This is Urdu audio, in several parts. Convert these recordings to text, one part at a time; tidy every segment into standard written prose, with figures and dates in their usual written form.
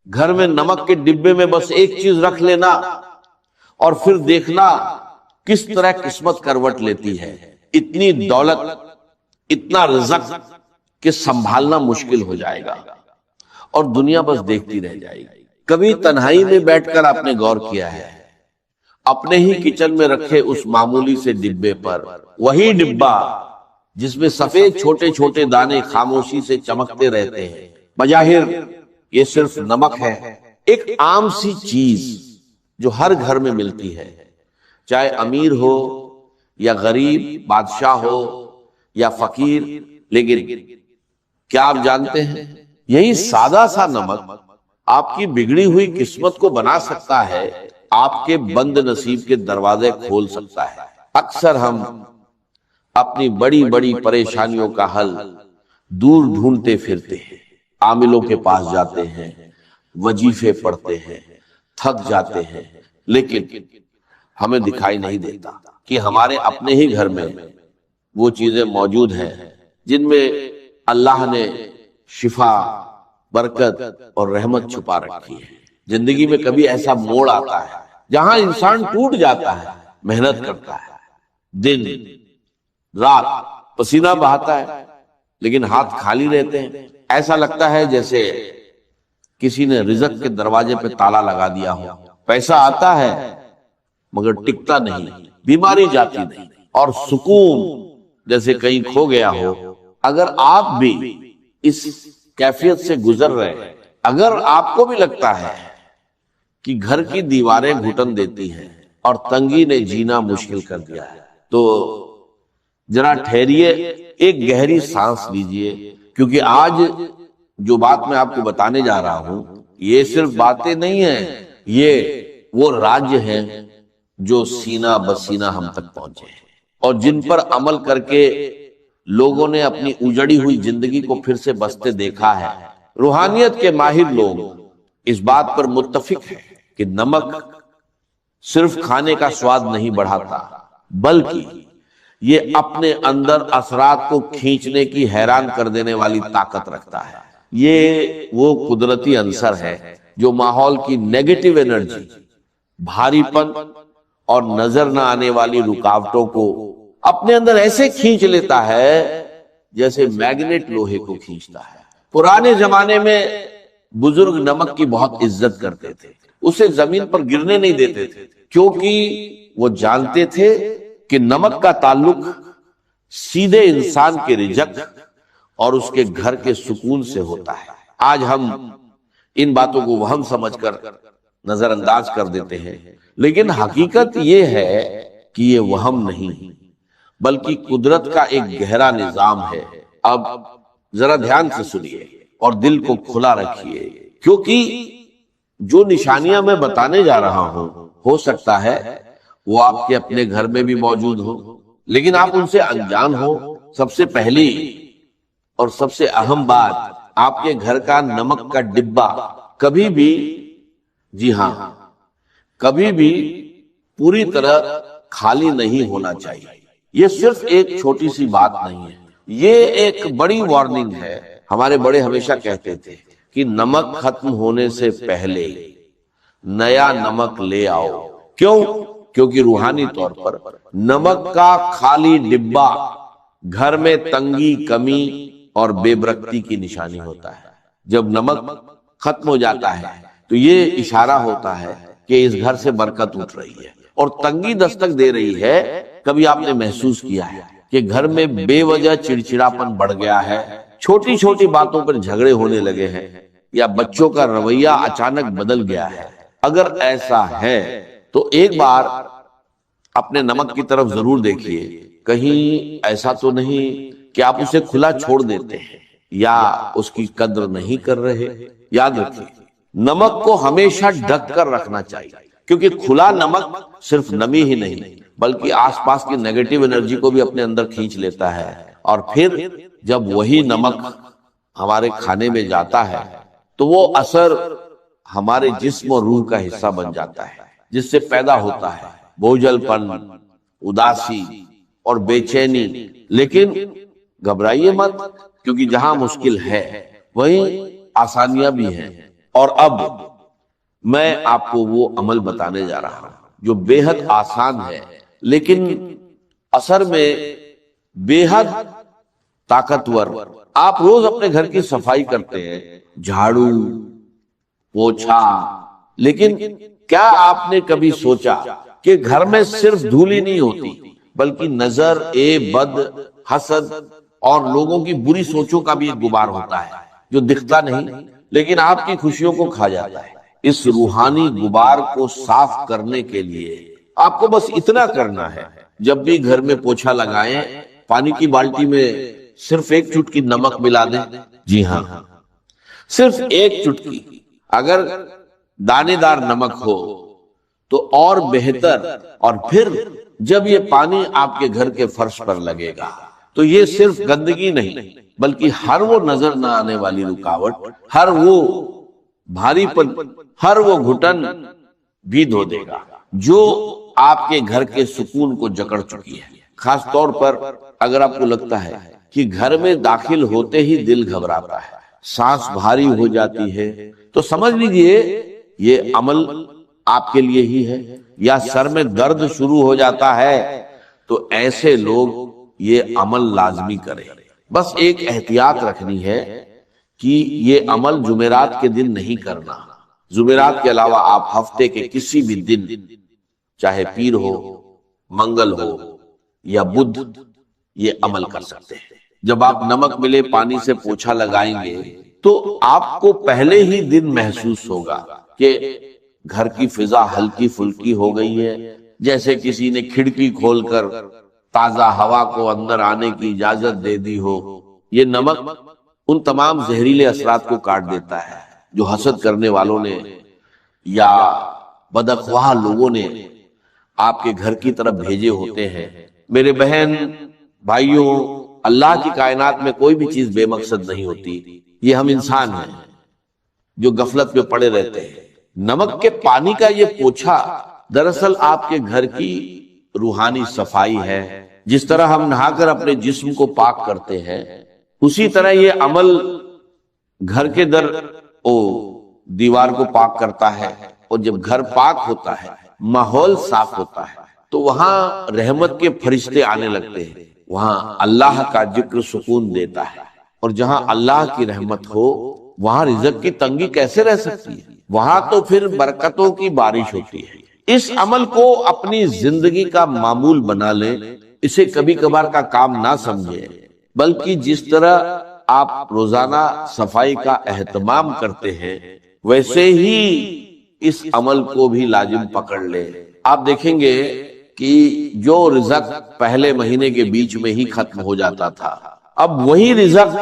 گھر میں نمک کے ڈبے میں بس ایک چیز رکھ لینا اور پھر دیکھنا کس طرح قسمت کروٹ لیتی ہے. اتنی دولت، اتنا رزق کہ سنبھالنا مشکل ہو جائے گا اور دنیا بس دیکھتی رہ جائے گی. کبھی تنہائی میں بیٹھ کر آپ نے غور کیا ہے اپنے ہی کچن میں رکھے اس معمولی سے ڈبے پر، وہی ڈبہ جس میں سفید چھوٹے چھوٹے دانے خاموشی سے چمکتے رہتے ہیں، بظاہر یہ صرف نمک ہے، ایک عام سی چیز جو ہر گھر میں ملتی ہے، چاہے امیر ہو یا غریب، بادشاہ ہو یا فقیر. لیکن کیا آپ جانتے ہیں یہی سادہ سا نمک آپ کی بگڑی ہوئی قسمت کو بنا سکتا ہے، آپ کے بند نصیب کے دروازے کھول سکتا ہے. اکثر ہم اپنی بڑی بڑی پریشانیوں کا حل دور ڈھونڈتے پھرتے ہیں، عاملوں کے پاس جاتے ہیں، وظیفے پڑھتے ہیں، تھک جاتے ہیں، لیکن ہمیں دکھائی نہیں دیتا کہ ہمارے اپنے ہی گھر میں وہ چیزیں موجود ہیں جن میں اللہ نے شفا، برکت اور رحمت چھپا رکھی ہے. زندگی میں کبھی ایسا موڑ آتا ہے جہاں انسان ٹوٹ جاتا ہے، محنت کرتا ہے، دن رات پسینہ بہاتا ہے، لیکن ہاتھ خالی رہتے ہیں. ایسا لگتا ہے جیسے کسی نے رزق کے دروازے پہ تالا لگا دیا ہو. پیسہ آتا ہے مگر ٹکتا نہیں، بیماری جاتی نہیں، اور سکون جیسے کہیں کھو گیا ہو. اگر آپ بھی اس کیفیت سے گزر رہے ہیں، اگر آپ کو بھی لگتا ہے کہ گھر کی دیواریں گھٹن دیتی ہیں اور تنگی نے جینا مشکل کر دیا ہے، تو ذرا ٹھہریے، ایک گہری سانس لیجئے، کیونکہ آج جو بات میں آپ کو بتانے جا رہا ہوں یہ صرف باتیں نہیں ہیں، یہ وہ راج ہیں جو سینہ بسینہ ہم تک پہنچے ہیں اور جن پر عمل کر کے لوگوں نے اپنی اجڑی ہوئی زندگی کو پھر سے بستے دیکھا ہے. روحانیت کے ماہر لوگ اس بات پر متفق ہیں کہ نمک صرف کھانے کا سواد نہیں بڑھاتا، بلکہ یہ اپنے اندر اثرات کو کھینچنے کی حیران کر دینے والی طاقت رکھتا ہے. یہ وہ قدرتی عنصر ہے جو ماحول کی نیگیٹو انرجی، بھاری پن اور نظر نہ آنے والی رکاوٹوں کو اپنے اندر ایسے کھینچ لیتا ہے جیسے میگنیٹ لوہے کو کھینچتا ہے. پرانے زمانے میں بزرگ نمک کی بہت عزت کرتے تھے، اسے زمین پر گرنے نہیں دیتے تھے، کیونکہ وہ جانتے تھے کہ نمک کا تعلق سیدھے انسان کے رزق اور اس کے گھر کے سکون سے ہوتا ہے. آج ہم ان باتوں کو وہم سمجھ کر نظر انداز کر دیتے ہیں، لیکن حقیقت یہ ہے کہ یہ وہم نہیں بلکہ قدرت کا ایک گہرا نظام ہے. اب ذرا دھیان سے سنیے اور دل کو کھلا رکھیے، کیونکہ جو نشانیاں میں بتانے جا رہا ہوں ہو سکتا ہے وہ آپ کے اپنے گھر میں بھی موجود ہو، لیکن آپ ان سے انجان ہو. سب سے پہلی اور سب سے اہم بات، آپ کے گھر کا نمک کا ڈبہ کبھی بھی، جی ہاں، کبھی بھی پوری طرح خالی نہیں ہونا چاہیے. یہ صرف ایک چھوٹی سی بات نہیں ہے، یہ ایک بڑی وارننگ ہے. ہمارے بڑے ہمیشہ کہتے تھے کہ نمک ختم ہونے سے پہلے نیا نمک لے آؤ. کیوں؟ کیونکہ روحانی طور پر نمک کا خالی ڈبہ گھر میں تنگی، کمی اور بے برکتی کی نشانی ہوتا ہے. جب نمک ختم ہو جاتا ہے تو یہ اشارہ ہوتا ہے کہ اس گھر سے برکت اٹھ رہی ہے اور تنگی دستک دے رہی ہے. کبھی آپ نے محسوس کیا ہے کہ گھر میں بے وجہ چڑچڑاپن بڑھ گیا ہے، چھوٹی چھوٹی باتوں پر جھگڑے ہونے لگے ہیں، یا بچوں کا رویہ اچانک بدل گیا ہے؟ اگر ایسا ہے تو ایک بار اپنے نمک کی طرف ضرور دیکھیے، کہیں ایسا تو نہیں کہ آپ اسے کھلا چھوڑ دیتے ہیں یا اس کی قدر نہیں کر رہے. یاد رکھیے، نمک کو ہمیشہ ڈھک کر رکھنا چاہیے، کیونکہ کھلا نمک صرف نمی ہی نہیں بلکہ آس پاس کی نیگیٹو انرجی کو بھی اپنے اندر کھینچ لیتا ہے. اور پھر جب وہی نمک ہمارے کھانے میں جاتا ہے تو وہ اثر ہمارے جسم اور روح کا حصہ بن جاتا ہے، جس سے پیدا ہوتا ہے بوجھل پن، اداسی اور بے چینی. لیکن گھبرائیے مت، کیونکہ جہاں مشکل ہے وہیں آسانیاں بھی ہیں. اور اب میں آپ کو وہ عمل بتانے جا رہا ہوں جو بے حد آسان ہے لیکن اثر میں بے حد طاقتور۔ آپ روز اپنے گھر کی صفائی کرتے ہیں، جھاڑو پوچھا، لیکن کیا آپ نے کبھی سوچا کہ گھر میں صرف دھول ہی نہیں ہوتی بلکہ نظر بد، حسد اور لوگوں کی بری سوچوں کا بھی ایک غبار ہوتا ہے جو دکھتا نہیں لیکن آپ کی خوشیوں کو کھا جاتا ہے۔ اس روحانی غبار کو صاف کرنے کے لیے آپ کو بس اتنا کرنا ہے، جب بھی گھر میں پوچھا لگائیں پانی کی بالٹی میں صرف ایک چٹکی نمک ملا دیں۔ جی ہاں، صرف ایک چٹکی۔ اگر دانے دار نمک ہو تو اور بہتر، اور پھر جب یہ پانی آپ کے گھر کے فرش پر لگے گا تو یہ صرف گندگی نہیں بلکہ ہر وہ نظر نہ آنے والی رکاوٹ، ہر وہ بھاری پن، ہر وہ گھٹن بھی دھو دے گا جو آپ کے گھر کے سکون کو جکڑ چکی ہے۔ خاص طور پر اگر آپ کو لگتا ہے کہ گھر میں داخل ہوتے ہی دل گھبراتا ہے، سانس بھاری ہو جاتی ہے، تو سمجھ لیجئے یہ عمل آپ کے لیے ہی ہے۔ یا سر میں درد شروع ہو جاتا ہے تو ایسے لوگ یہ عمل لازمی کریں۔ بس ایک احتیاط رکھنی ہے کہ یہ عمل جمعرات کے دن نہیں کرنا۔ جمعرات کے علاوہ آپ ہفتے کے کسی بھی دن، چاہے پیر ہو، منگل ہو یا بدھ، یہ عمل کر سکتے ہیں۔ جب آپ نمک ملے پانی سے پوچھا لگائیں گے تو آپ کو پہلے ہی دن محسوس ہوگا کہ گھر کی فضا ہلکی پھلکی ہو گئی ہے، جیسے کسی نے کھڑکی کھول کر تازہ ہوا کو اندر آنے کی اجازت دے دی ہو۔ یہ نمک ان تمام زہریلے اثرات کو کاٹ دیتا ہے جو حسد کرنے والوں نے یا بدخواہ لوگوں نے آپ کے گھر کی طرف بھیجے ہوتے ہیں۔ میرے بہن بھائیوں، اللہ کی کائنات میں کوئی بھی چیز بے مقصد نہیں ہوتی، یہ ہم انسان ہیں جو غفلت میں پڑے رہتے ہیں۔ نمک کے پانی کا یہ پوچھا دراصل آپ کے گھر کی روحانی صفائی ہے۔ جس طرح ہم نہا کر اپنے جسم کو پاک کرتے ہیں، اسی طرح یہ عمل گھر کے دیوار کو پاک کرتا ہے، اور جب گھر پاک ہوتا ہے، ماحول صاف ہوتا ہے، تو وہاں رحمت کے فرشتے آنے لگتے ہیں، وہاں اللہ کا ذکر سکون دیتا ہے، اور جہاں اللہ کی رحمت ہو وہاں رزق کی تنگی کیسے رہ سکتی ہے؟ وہاں تو پھر برکتوں کی بارش ہوتی ہے۔ اس عمل کو اپنی زندگی کا معمول بنا لیں، اسے کبھی کبھار کا کام نہ سمجھیں، بلکہ جس طرح آپ روزانہ صفائی کا اہتمام کرتے ہیں ویسے ہی اس عمل کو بھی لازم پکڑ لیں۔ آپ دیکھیں گے کہ جو رزق پہلے مہینے کے بیچ میں ہی ختم ہو جاتا تھا، اب وہی رزق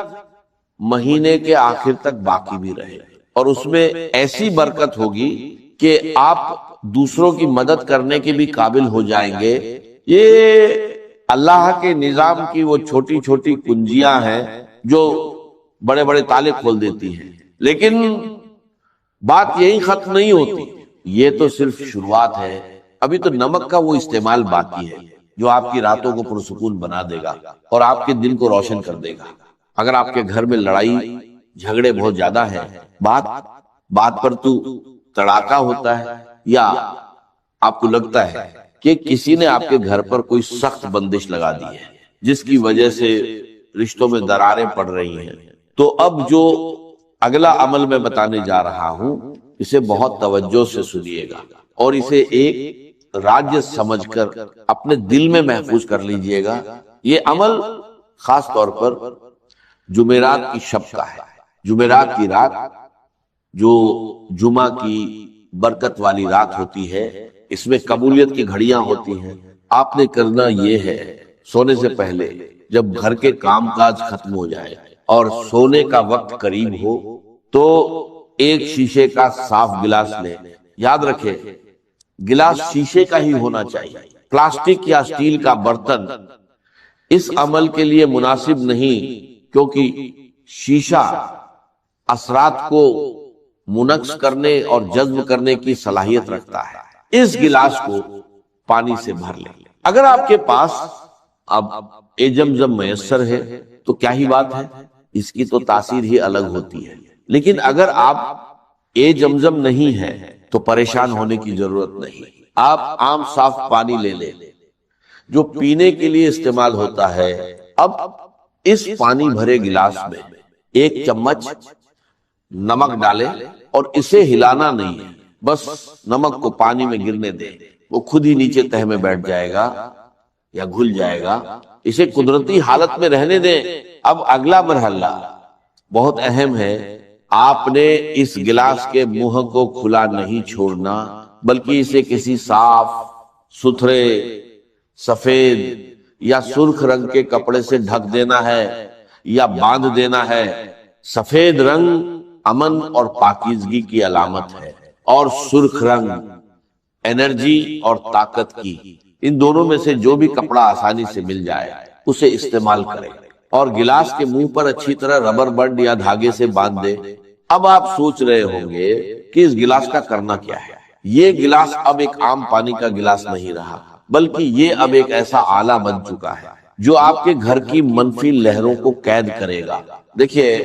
مہینے کے آخر تک باقی بھی رہے، اور اس میں ایسی برکت ہوگی کہ آپ دوسروں کی مدد کرنے کے بھی قابل ہو جائیں گے۔ یہ اللہ کے نظام کی وہ چھوٹی چھوٹی کنجیاں ہیں جو بڑے بڑے تالے کھول دیتی ہیں، لیکن بات یہی ختم نہیں ہوتی، یہ تو صرف شروعات ہے۔ ابھی تو نمک کا وہ استعمال باقی ہے جو آپ کی راتوں کو پرسکون بنا دے گا اور آپ کے دل کو روشن کر دے گا۔ اگر آپ کے گھر میں لڑائی جھگڑے بہت زیادہ ہیں، بات پر تو تڑاکا ہوتا ہے، یا آپ کو لگتا ہے کہ کسی نے آپ کے گھر پر کوئی سخت بندش لگا دی ہے جس کی وجہ سے رشتوں میں دراریں پڑ رہی ہیں، تو اب جو اگلا عمل میں بتانے جا رہا ہوں اسے بہت توجہ سے سنیے گا، اور اسے ایک راج سمجھ کر اپنے دل میں محفوظ کر لیجئے گا۔ یہ عمل خاص طور پر جمعرات کی شب کا ہے۔ جمعرات کی رات جو جمعہ کی برکت والی رات ہوتی ہے، اس میں قبولیت کی گھڑیاں ہوتی ہیں۔ آپ نے کرنا یہ ہے، سونے سے پہلے جب گھر کے کام کاج ختم ہو جائے اور سونے کا وقت قریب ہو تو ایک شیشے کا صاف گلاس لیں۔ یاد رکھیں گلاس شیشے کا ہی ہونا چاہیے، پلاسٹک یا اسٹیل کا برتن اس عمل کے لیے مناسب نہیں، کیونکہ شیشہ اثرات کو منعکس کرنے اور جذب کرنے کی صلاحیت رکھتا ہے۔ اس گلاس کو پانی سے بھر لیں۔ اگر آپ کے پاس اب زمزم میسر ہے تو کیا ہی بات ہے، اس کی تو تاثیر ہی الگ ہوتی ہے، لیکن اگر آپ اے زمزم نہیں ہے تو پریشان ہونے کی ضرورت نہیں. آپ عام صاف پانی لے لیں جو پینے کے لیے استعمال ہوتا ہے. اب اس پانی بھرے گلاس میں 1 چمچ نمک ڈالیں اور اسے ہلانا نہیں ہے، بس نمک کو پانی میں گرنے دیں، وہ خود ہی نیچے تہہ میں بیٹھ جائے گا یا گھل جائے گا. اسے قدرتی حالت میں رہنے دیں. اب اگلا مرحلہ بہت اہم ہے. آپ نے اس گلاس کے منہ کو کھلا نہیں چھوڑنا، بلکہ اسے کسی صاف ستھرے سفید یا سرخ رنگ کے کپڑے سے ڈھک دینا ہے یا باندھ دینا ہے. سفید رنگ امن اور پاکیزگی کی علامت ہے، اور سرخ رنگ انرجی اور طاقت کی. ان دونوں میں سے جو بھی کپڑا آسانی سے مل جائے اسے استعمال کریں اور گلاس کے منہ پر اچھی طرح ربر بینڈ یا دھاگے سے باندھ دیں. اب آپ سوچ رہے ہوں گے کہ اس گلاس کا کرنا کیا ہے. یہ گلاس اب ایک عام پانی کا گلاس نہیں رہا، بلکہ یہ اب ایک ایسا آلہ بن چکا ہے جو آپ کے گھر کی منفی لہروں کو قید کرے گا. دیکھیے،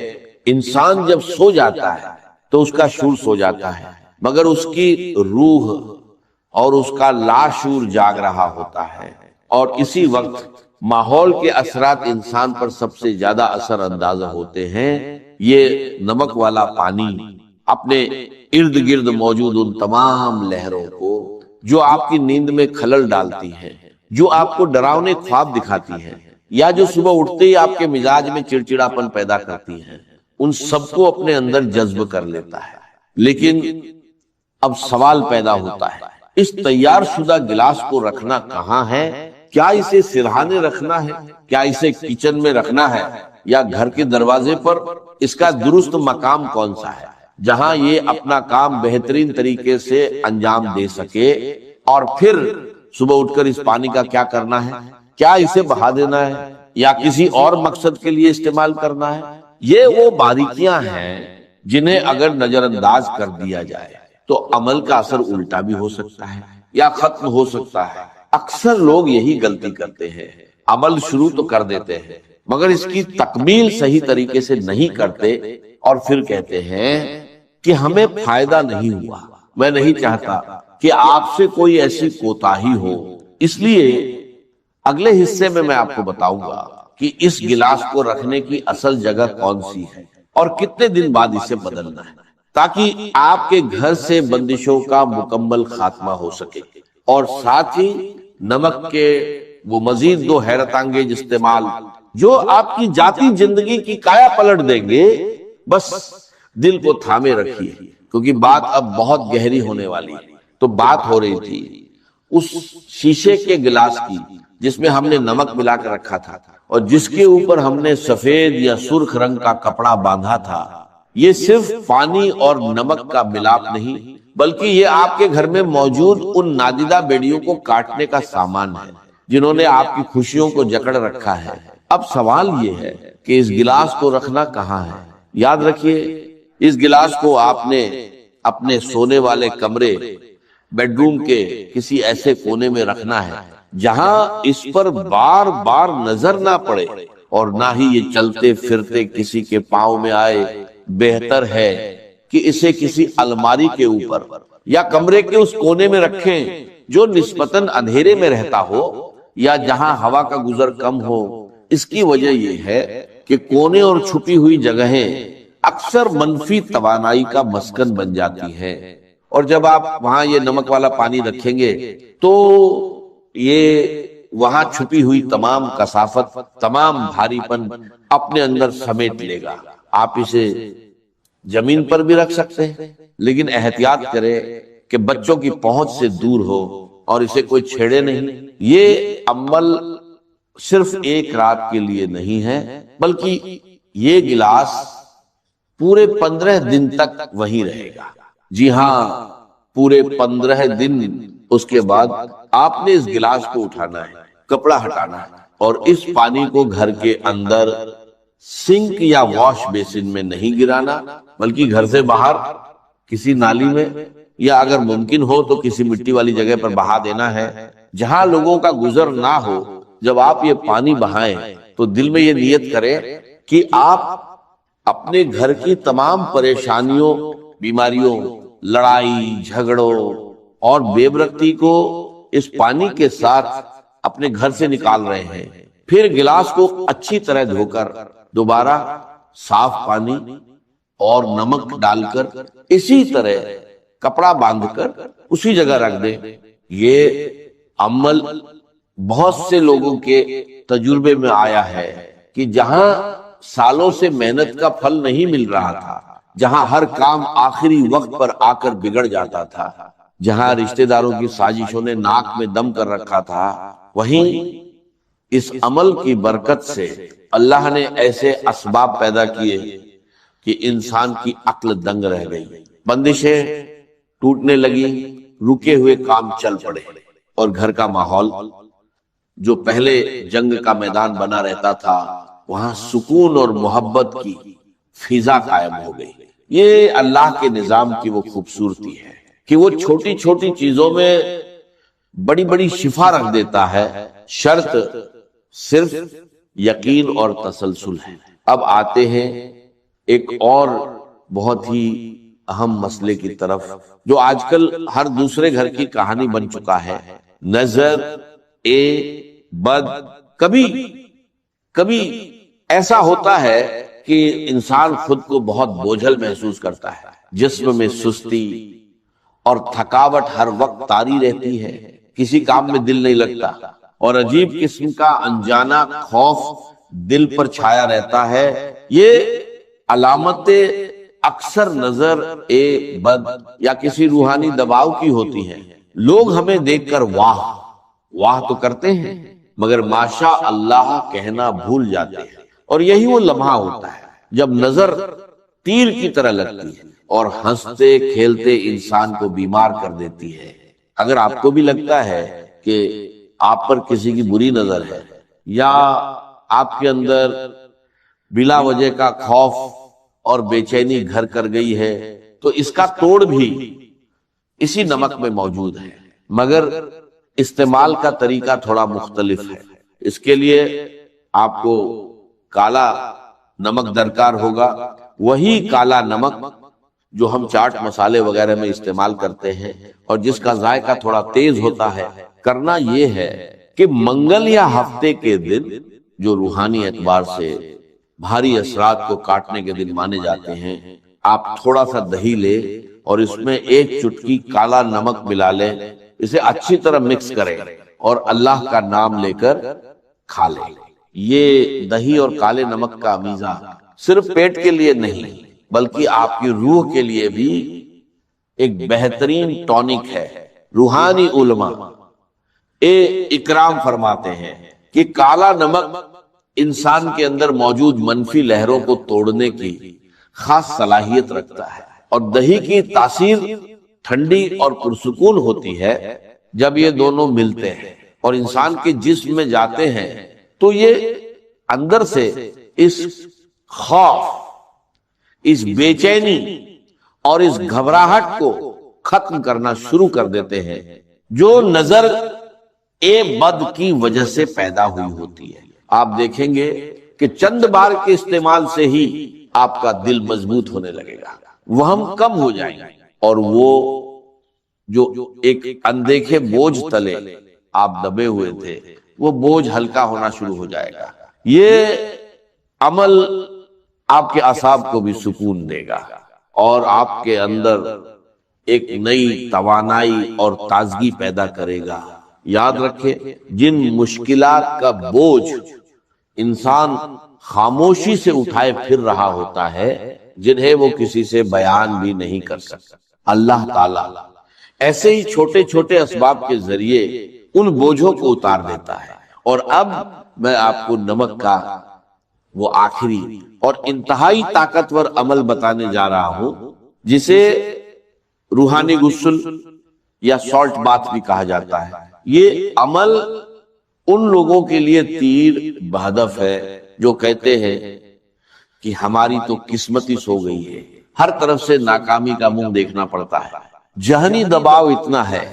انسان جب سو جاتا ہے تو اس کا شعور سو جاتا ہے، مگر اس کی روح اور اس کا لاشعور جاگ رہا ہوتا ہے. اور اسی وقت ماحول کے اثرات انسان پر سب سے زیادہ اثر انداز ہوتے ہیں. یہ نمک والا پانی اپنے ارد گرد موجود ان تمام لہروں کو جو آپ کی نیند میں خلل ڈالتی ہیں، جو آپ کو ڈراؤنے خواب دکھاتی ہیں، یا جو صبح اٹھتے ہی آپ کے مزاج میں چڑچڑاپن پیدا کرتی ہیں، ان سب کو اپنے اندر جذب کر لیتا ہے. لیکن اب سوال پیدا ہوتا ہے، اس تیار شدہ گلاس کو رکھنا کہاں ہے؟ کیا اسے سرہانے رکھنا ہے؟ کیا اسے کچن میں رکھنا ہے؟ یا گھر کے دروازے پر؟ اس کا درست مقام کون سا ہے جہاں یہ اپنا کام بہترین طریقے سے انجام دے سکے؟ اور پھر صبح اٹھ کر اس پانی کا کیا کرنا ہے؟ کیا اسے بہا دینا ہے یا کسی اور مقصد کے لیے استعمال کرنا ہے؟ یہ وہ باریکیاں ہیں جنہیں اگر نظر انداز کر دیا جائے تو عمل کا اثر الٹا بھی ہو سکتا ہے یا ختم ہو سکتا ہے. اکثر لوگ یہی غلطی کرتے ہیں، عمل شروع تو کر دیتے ہیں مگر اس کی تکمیل صحیح طریقے سے نہیں کرتے، اور پھر کہتے ہیں کہ ہمیں فائدہ نہیں ہوا. میں نہیں چاہتا کہ آپ سے کوئی ایسی کوتاہی ہو، اس لیے اگلے حصے میں آپ کو بتاؤں گا کہ اس گلاس کو رکھنے کی اصل جگہ کون سی ہے اور کتنے دن بعد اسے بدلنا ہے، تاکہ آپ کے گھر سے بندشوں کا مکمل خاتمہ ہو سکے، اور ساتھ ہی نمک کے وہ مزید 2 حیرت انگیز استعمال جو آپ کی ذاتی زندگی کی کایا پلٹ دیں گے. بس دل کو تھامے رکھیے، کیونکہ بات اب بہت گہری ہونے والی ہے. تو بات ہو رہی تھی اس شیشے کے گلاس کی جس میں ہم نے نمک ملا کر رکھا تھا اور جس کے اوپر ہم نے سفید یا سرخ رنگ کا کپڑا باندھا تھا. یہ صرف پانی اور نمک کا ملاپ نہیں، بلکہ یہ آپ کے گھر میں موجود ان نادیدہ بیڑیوں کو کاٹنے کا سامان ہے جنہوں نے آپ کی خوشیوں کو جکڑ رکھا ہے. اب سوال یہ ہے کہ اس گلاس کو رکھنا کہاں ہے؟ یاد رکھیے، اس گلاس کو آپ نے اپنے سونے والے کمرے، بیڈ روم کے کسی ایسے کونے میں رکھنا ہے جہاں اس پر بار بار نظر نہ پڑے، اور نہ ہی یہ چلتے پھرتے کسی کے پاؤں میں آئے. بہتر ہے کہ اسے کسی الماری کے اوپر یا کمرے کے اس کونے میں رکھیں جو نسبتاً اندھیرے میں رہتا ہو یا جہاں ہوا کا گزر کم ہو. اس کی وجہ یہ ہے کہ کونے اور چھپی ہوئی جگہیں اکثر منفی توانائی کا مسکن بن جاتی ہیں، اور جب آپ وہاں یہ نمک والا پانی رکھیں گے تو یہ وہاں چھپی ہوئی تمام کثافت، تمام بھاری پن اپنے اندر سمیٹ لے گا. آپ اسے زمین پر بھی رکھ سکتے ہیں، لیکن احتیاط کریں کہ بچوں کی پہنچ سے دور ہو اور اسے کوئی چھیڑے نہیں. یہ عمل صرف ایک رات کے لیے نہیں ہے، بلکہ یہ گلاس پورے 15 دن تک وہی رہے گا. جی ہاں، پورے 15 دن. اس کے بعد آپ نے اس گلاس کو اٹھانا ہے، کپڑا ہٹانا ہے، اور اس پانی کو گھر کے اندر سنک یا واش بیسن میں نہیں گرانا، بلکہ گھر سے باہر کسی نالی میں، یا اگر ممکن ہو تو کسی مٹی والی جگہ پر بہا دینا ہے جہاں لوگوں کا گزر نہ ہو. جب آپ یہ پانی بہائیں تو دل میں یہ نیت کریں کہ آپ اپنے گھر کی تمام پریشانیوں بیماریوں، لڑائی جھگڑوں اور بے برکتی کو اس پانی کے ساتھ اپنے گھر سے نکال رہے ہیں، پھر گلاس کو اچھی طرح دھو کر دوبارہ صاف پانی اور نمک ڈال کر اسی طرح کپڑا باندھ کر اسی جگہ رکھ دیں۔ یہ عمل بہت سے لوگوں کے تجربے میں آیا ہے کہ جہاں سالوں سے محنت کا پھل نہیں مل رہا تھا، جہاں ہر کام آخری وقت پر آ کر بگڑ جاتا تھا، جہاں رشتہ داروں کی سازشوں نے ناک میں دم کر رکھا تھا، وہیں اس عمل کی برکت سے اللہ نے ایسے اسباب پیدا کیے کہ انسان کی عقل دنگ رہ گئی، بندشیں ٹوٹنے لگی، رکے ہوئے کام چل پڑے، اور گھر کا ماحول جو پہلے جنگ کا میدان بنا رہتا تھا وہاں سکون اور محبت کی فضا قائم ہو گئی۔ یہ اللہ کے نظام کی وہ خوبصورتی ہے کہ وہ چھوٹی چھوٹی چیزوں میں بڑی بڑی شفا رکھ دیتا ہے، شرط صرف یقین اور تسلسل ہے۔ اب آتے ہیں ایک اور بہت ہی اہم مسئلے کی طرف جو آج کل ہر دوسرے گھر کی کہانی بن چکا ہے۔ نظر بد کبھی ایسا ہوتا ہے کہ انسان خود کو بہت بوجھل محسوس کرتا ہے، جسم میں سستی اور تھکاوٹ ہر وقت طاری رہتی ہے، کسی کام میں دل نہیں لگتا، اور عجیب قسم کا انجانا خوف دل پر چھایا رہتا ہے۔ یہ علامت اکثر نظر بد یا کسی روحانی دباؤ کی ہوتی ہیں۔ لوگ ہمیں دیکھ کر واہ واہ تو کرتے ہیں مگر ماشاء اللہ کہنا بھول جاتے ہیں، اور یہی وہ لمحہ ہوتا ہے جب نظر تیر کی طرح لگتی ہے اور ہنستے کھیلتے انسان کو بیمار کر دیتی ہے۔ اگر آپ کو بھی لگتا ہے کہ آپ پر کسی کی بری نظر ہے یا آپ کے اندر بلا وجہ کا خوف اور بے چینی گھر کر گئی ہے تو اس کا توڑ بھی اسی نمک میں موجود ہے، مگر استعمال کا طریقہ تھوڑا مختلف ہے۔ اس کے لیے آپ کو کالا نمک درکار ہوگا، وہی کالا نمک جو ہم چاٹ مسالے وغیرہ میں استعمال کرتے ہیں اور جس کا ذائقہ تھوڑا تیز ہوتا ہے۔ کرنا یہ ہے کہ منگل یا ہفتے کے دن جو روحانی اعتبار سے بھاری اثرات کو کاٹنے کے دن مانے جاتے ہیں، آپ تھوڑا سا دہی لے اور اس میں ایک چٹکی کالا نمک ملا لیں، اسے اچھی طرح مکس کریں اور اللہ کا نام لے کر کھا لیں۔ یہ دہی اور کالے نمک کا امیزہ صرف پیٹ کے لیے نہیں بلکہ آپ کی روح کے لیے بھی ایک بہترین ٹونک ہے۔ روحانی علماء اکرام فرماتے ہیں کہ کالا نمک انسان کے اندر موجود منفی لہروں کو توڑنے کی خاص صلاحیت رکھتا ہے، اور دہی کی تاثیر ٹھنڈی اور پرسکون ہوتی ہے جب یہ دونوں ملتے ہیں اور انسان کے جسم میں جاتے ہیں تو یہ اندر سے اس خوف، اس بے چینی اور اس گھبراہٹ کو ختم کرنا شروع کر دیتے ہیں جو نظر بد کی وجہ سے پیدا ہوئی ہوتی ہے۔ آپ دیکھیں گے کہ چند بار کے استعمال سے ہی آپ کا دل مضبوط ہونے لگے گا، وہم کم ہو جائیں گے، اور وہ جو ایک اندیکھے بوجھ تلے آپ دبے ہوئے تھے وہ بوجھ ہلکا ہونا شروع ہو جائے گا۔ یہ عمل آپ کے اعصاب کو بھی سکون دے گا اور آپ کے اندر ایک نئی توانائی اور تازگی پیدا کرے گا۔ یاد رکھیں، جن مشکلات کا بوجھ انسان خاموشی سے اٹھائے پھر رہا ہوتا ہے، جنہیں وہ کسی سے بیان بھی نہیں کر سکتا، اللہ تعالیٰ ایسے ہی چھوٹے چھوٹے اسباب کے ذریعے ان بوجھوں کو اتار دیتا ہے۔ اور اب میں آپ کو نمک کا وہ آخری اور انتہائی طاقتور عمل بتانے جا رہا ہوں جسے روحانی غسل یا سالٹ بات بھی کہا جاتا ہے۔ یہ عمل ان لوگوں کے لیے تیر بہدف ہے جو کہتے ہیں کہ ہماری تو قسمت ہی سو گئی ہے، ہر طرف سے ناکامی کا منہ دیکھنا پڑتا ہے، ذہنی دباؤ اتنا ہے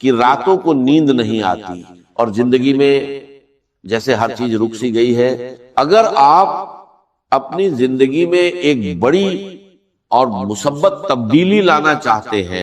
کہ راتوں کو نیند نہیں آتی اور زندگی میں جیسے ہر چیز رک سی گئی ہے۔ اگر آپ اپنی زندگی میں ایک بڑی اور مثبت تبدیلی لانا چاہتے ہیں